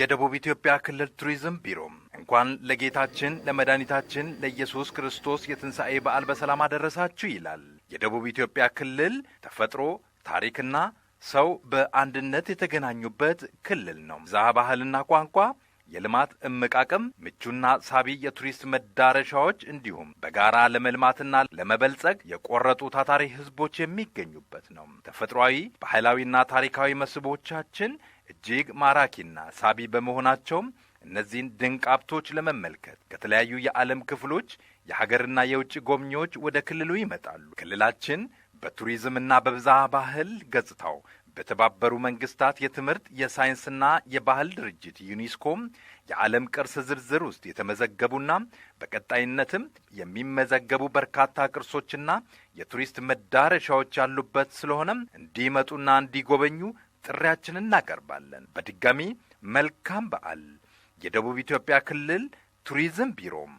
የደቡብ ኢትዮጵያ ክልል ቱሪዝም ቢሮ እንኳን ለጌታችን ለመድኃኒታችን ለኢየሱስ ክርስቶስ የትንሣኤ በዓል በሰላም አደረሳችሁ ይላል። የደቡብ ኢትዮጵያ ክልል ተፈጥሮ፣ ታሪክና ሰው በአንድነት የተገናኙበት ክልል ነው። ዛሃ ባህልና ቋንቋ፣ የልማት እምቃቅም፣ ምቹና ሳቢ የቱሪስት መዳረሻዎች እንዲሁም በጋራ ለመልማትና ለመበልጸግ የቆረጡ ታታሪ ህዝቦች የሚገኙበት ነው። ተፈጥሯዊ ባህላዊና ታሪካዊ መስህቦቻችን እጅግ ማራኪና ሳቢ በመሆናቸው እነዚህን ድንቅ ሀብቶች ለመመልከት ከተለያዩ የዓለም ክፍሎች የሀገርና የውጭ ጎብኚዎች ወደ ክልሉ ይመጣሉ። ክልላችን በቱሪዝምና በብዝሃ ባህል ገጽታው በተባበሩ መንግስታት የትምህርት የሳይንስና የባህል ድርጅት ዩኔስኮም የዓለም ቅርስ ዝርዝር ውስጥ የተመዘገቡና በቀጣይነትም የሚመዘገቡ በርካታ ቅርሶችና የቱሪስት መዳረሻዎች ያሉበት ስለሆነም እንዲመጡና እንዲጎበኙ ጥሪያችንን እናቀርባለን። በድጋሚ መልካም በዓል። የደቡብ ኢትዮጵያ ክልል ቱሪዝም ቢሮም